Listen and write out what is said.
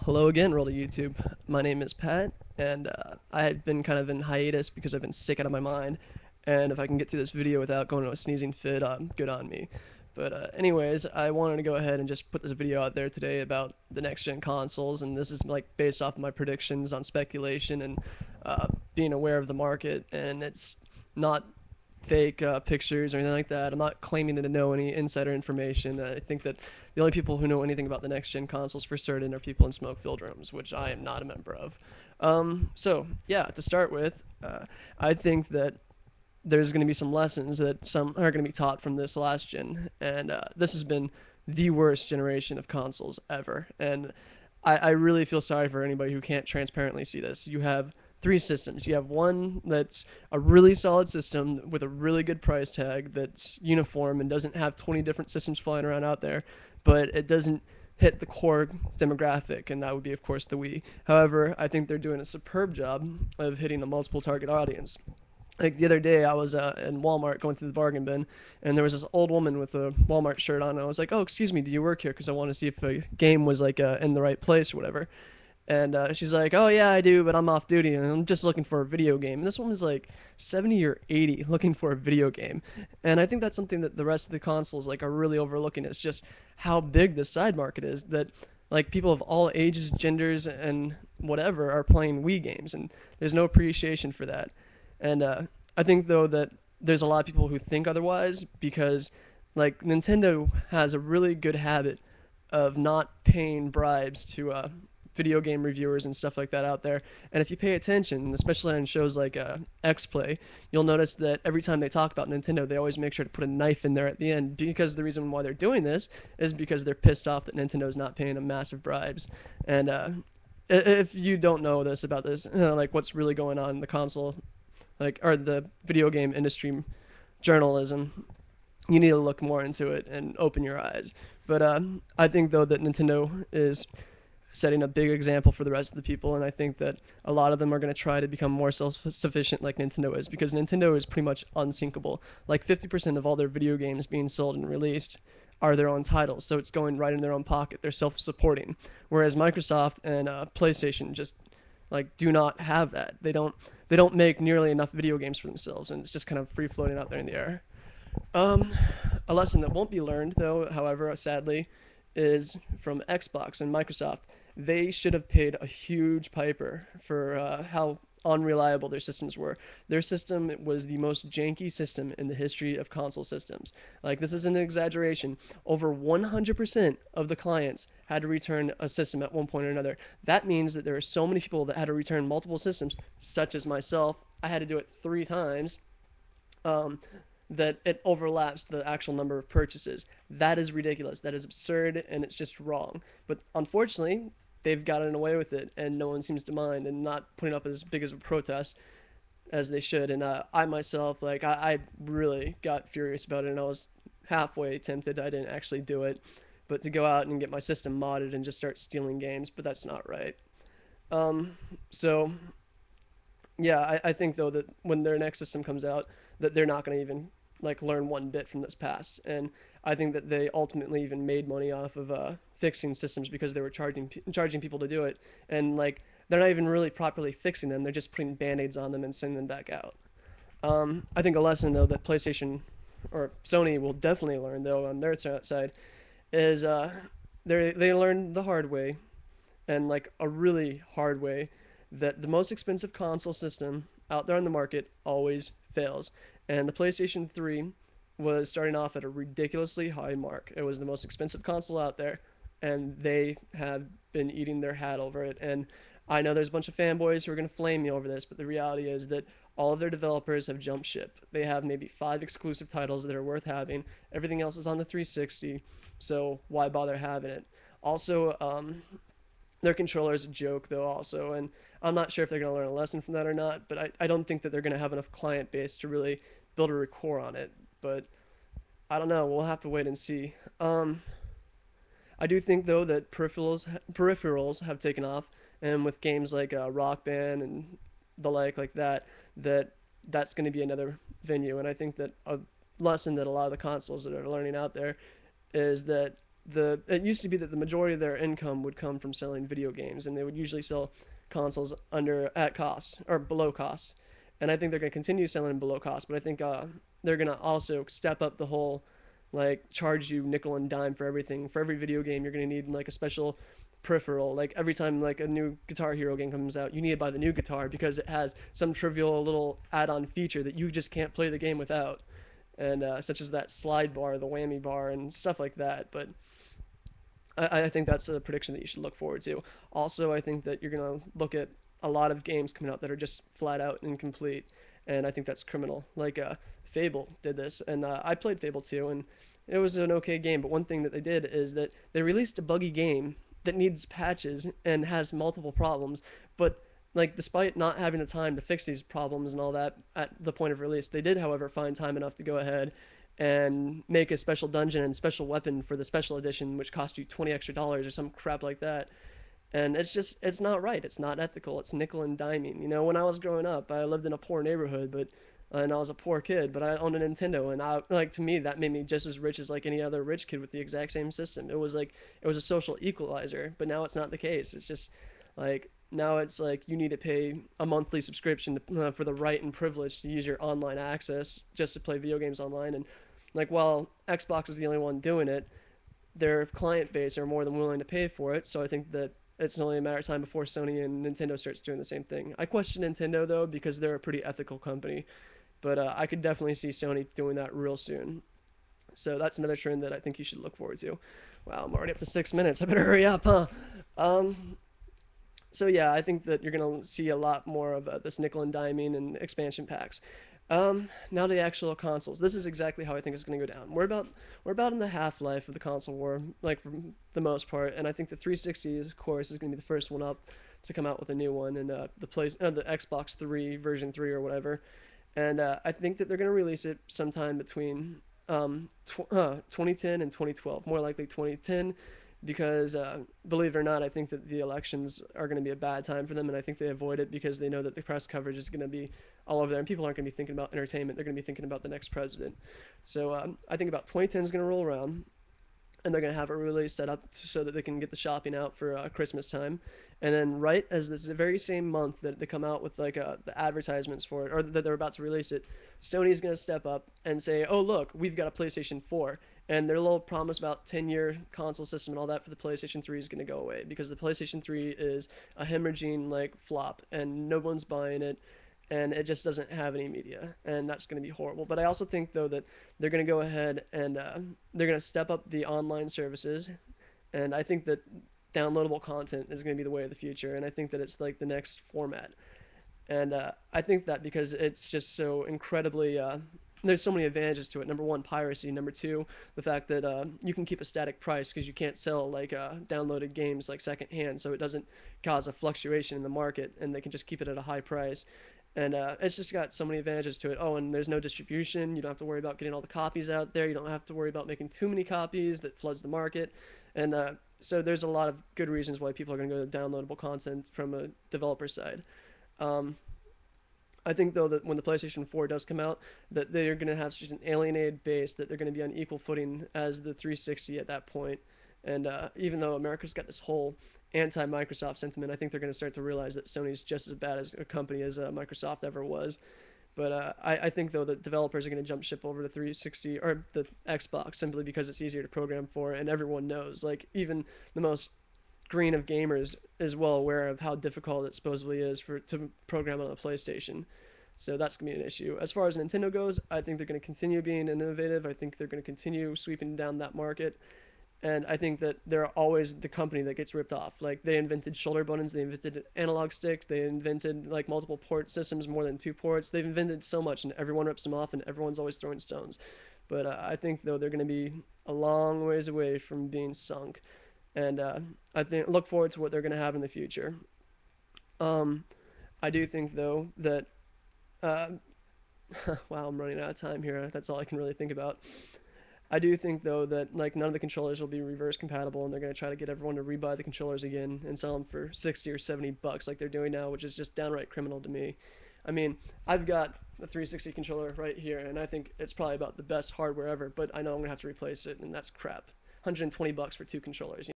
Hello again, World of YouTube. My name is Pat, and I have been kind of in hiatus because I've been sick out of my mind. And if I can get through this video without going to a sneezing fit, good on me. But anyways, I wanted to go ahead and just put this video out there today about the next gen consoles, and this is like based off of my predictions on speculation and being aware of the market. And it's not fake pictures or anything like that. I'm not claiming to know any insider information. I think that the only people who know anything about the next gen consoles for certain are people in smoke filled rooms, which I am not a member of. So, yeah, to start with, I think that there's going to be some lessons that some are going to be taught from this last gen. And this has been the worst generation of consoles ever. And I really feel sorry for anybody who can't transparently see this. You have three systems. You have one that's a really solid system with a really good price tag that's uniform and doesn't have 20 different systems flying around out there, but it doesn't hit the core demographic, and that would be, of course, the Wii. However, I think they're doing a superb job of hitting a multiple target audience. Like the other day, I was in Walmart going through the bargain bin, and there was this old woman with a Walmart shirt on. And I was like, "Oh, excuse me, do you work here?" Because I want to see if a game was like in the right place or whatever. And she's like, "Oh yeah, I do, but I'm off duty and I'm just looking for a video game." And this woman's like 70 or 80 looking for a video game. And I think that's something that the rest of the consoles like are really overlooking. It's just how big the side market is, that like people of all ages, genders, and whatever are playing Wii games, and there's no appreciation for that. And I think though that there's a lot of people who think otherwise because like Nintendo has a really good habit of not paying bribes to video game reviewers and stuff like that out there. And if you pay attention, especially on shows like X Play, you'll notice that every time they talk about Nintendo, they always make sure to put a knife in there at the end, because the reason why they're doing this is because they're pissed off that Nintendo's not paying them massive bribes. And if you don't know this about this, like what's really going on in the console, like or the video game industry journalism, you need to look more into it and open your eyes. But I think though that Nintendo is setting a big example for the rest of the people, and I think that a lot of them are going to try to become more self-sufficient like Nintendo is, because Nintendo is pretty much unsinkable. Like 50% of all their video games being sold and released are their own titles, so it's going right in their own pocket. They're self-supporting, whereas Microsoft and PlayStation just like do not have that. They don't make nearly enough video games for themselves, and it's just kind of free floating out there in the air. Um, a lesson that won't be learned, though, however, sadly, is from Xbox and Microsoft. They should have paid a huge piper for how unreliable their systems were. Their system was the most janky system in the history of console systems. Like, this isn't an exaggeration. Over 100% of the clients had to return a system at one point or another. That means that there are so many people that had to return multiple systems, such as myself. I had to do it 3 times. Um, that it overlaps the actual number of purchases. That is ridiculous. That is absurd, and it's just wrong. But unfortunately, they've gotten away with it, and no one seems to mind, and not putting up as big as a protest as they should. And I myself, like, I really got furious about it, and I was halfway tempted. I didn't actually do it, but to go out and get my system modded and just start stealing games, but that's not right. So yeah, I think though that when their next system comes out, that they're not going to even like learn one bit from this past. And I think that they ultimately even made money off of fixing systems because they were charging people to do it, and like they're not even really properly fixing them. They're just putting band-aids on them and sending them back out. I think a lesson though that PlayStation or Sony will definitely learn though on their side is they learned the hard way, and like a really hard way, that the most expensive console system out there on the market always fails. And the PlayStation 3 was starting off at a ridiculously high mark. It was the most expensive console out there, and they have been eating their hat over it. And I know there's a bunch of fanboys who are going to flame me over this, but the reality is that all of their developers have jumped ship. They have maybe 5 exclusive titles that are worth having. Everything else is on the 360, so why bother having it? Also, their controller is a joke, though, also, and I'm not sure if they're going to learn a lesson from that or not, but I don't think that they're going to have enough client base to really build a rapport on it. But I don't know. We'll have to wait and see. I do think, though, that peripherals have taken off, and with games like Rock Band and the like that, that that's going to be another venue. And I think that a lesson that a lot of the consoles that are learning out there is that it used to be that the majority of their income would come from selling video games, and they would usually sell consoles under at cost or below cost. And I think they're going to continue selling below cost, but I think they're going to also step up the whole like charge you nickel and dime for everything. For every video game, you're going to need like a special peripheral. Like every time like a new Guitar Hero game comes out, you need to buy the new guitar because it has some trivial little add-on feature that you just can't play the game without, and such as that slide bar, the whammy bar, and stuff like that. But I think that's a prediction that you should look forward to. Also, I think that you're gonna look at a lot of games coming out that are just flat out incomplete, and I think that's criminal. Like Fable did this, and I played Fable 2, and it was an okay game. But one thing that they did is that they released a buggy game that needs patches and has multiple problems, but like despite not having the time to fix these problems and all that at the point of release, they did, however, find time enough to go ahead and make a special dungeon and special weapon for the special edition, which cost you $20 extra or some crap like that. And it's not right. It's not ethical. It's nickel and diming. You know, when I was growing up, I lived in a poor neighborhood, but and I was a poor kid, but I owned a Nintendo, and I like to me that made me just as rich as like any other rich kid with the exact same system. It was like it was a social equalizer, but now it's not the case. It's just like now it's like you need to pay a monthly subscription for the right and privilege to use your online access just to play video games online. And like while Xbox is the only one doing it, their client base are more than willing to pay for it. So I think that it's only a matter of time before Sony and Nintendo starts doing the same thing. I question Nintendo though because they're a pretty ethical company, but I could definitely see Sony doing that real soon. So that's another trend that I think you should look forward to. Wow, I'm already up to 6 minutes. I better hurry up, huh? Um, so yeah, I think that you're gonna see a lot more of this nickel and diming and expansion packs. Now the actual consoles. This is exactly how I think it's going to go down. We're about in the half life of the console war, like for the most part, and I think the 360, of course, is going to be the first one up to come out with a new one, and the Xbox 3 version 3 or whatever, and I think that they're going to release it sometime between 2010 and 2012, more likely 2010, because believe it or not, I think that the elections are going to be a bad time for them, and I think they avoid it because they know that the press coverage is going to be all over there, and people aren't going to be thinking about entertainment. They're going to be thinking about the next president. So I think about 2010 is going to roll around, and they're going to have it really set up so that they can get the shopping out for Christmas time. And then right as this is the very same month that they come out with like the advertisements for it, or that they're about to release it, Sony's going to step up and say, oh look, we've got a PlayStation 4. And their little promise about 10-year console system and all that for the PlayStation 3 is going to go away because the PlayStation 3 is a hemorrhaging like flop and no one's buying it, and it just doesn't have any media, and that's going to be horrible. But I also think though that they're going to go ahead and they're going to step up the online services, and I think that downloadable content is going to be the way of the future, and I think that it's like the next format. And I think that because it's just so incredibly there's so many advantages to it. Number one, piracy. Number two, the fact that you can keep a static price because you can't sell like downloaded games like secondhand, so it doesn't cause a fluctuation in the market, and they can just keep it at a high price. And it's just got so many advantages to it. Oh, and there's no distribution. You don't have to worry about getting all the copies out there. You don't have to worry about making too many copies that floods the market. And so there's a lot of good reasons why people are going to go to downloadable content from a developer side. Um, I think though that when the PlayStation 4 does come out, that they're going to have such an alienated base that they're going to be on equal footing as the 360 at that point. And even though America's got this whole anti-Microsoft sentiment, I think they're going to start to realize that Sony's just as bad as a company as Microsoft ever was. But I think though that developers are going to jump ship over to 360 or the Xbox simply because it's easier to program for, and everyone knows. Like even the most green of gamers is well aware of how difficult it supposedly is for to program on a PlayStation. So that's gonna be an issue. As far as Nintendo goes, I think they're gonna continue being innovative. I think they're gonna continue sweeping down that market. And I think that they're always the company that gets ripped off. Like they invented shoulder buttons, they invented analog sticks, they invented like multiple port systems, more than two ports. They've invented so much, and everyone rips them off, and everyone's always throwing stones. But I think though they're going to be a long ways away from being sunk, and I think look forward to what they're going to have in the future. Um, I do think though that uh, wow, I'm running out of time here. That's all I can really think about. I do think though that like none of the controllers will be reverse compatible, and they're going to try to get everyone to rebuy the controllers again and sell them for 60 or 70 bucks like they're doing now, which is just downright criminal to me. I mean, I've got the 360 controller right here, and I think it's probably about the best hardware ever, but I know I'm going to have to replace it, and that's crap. $120 for 2 controllers.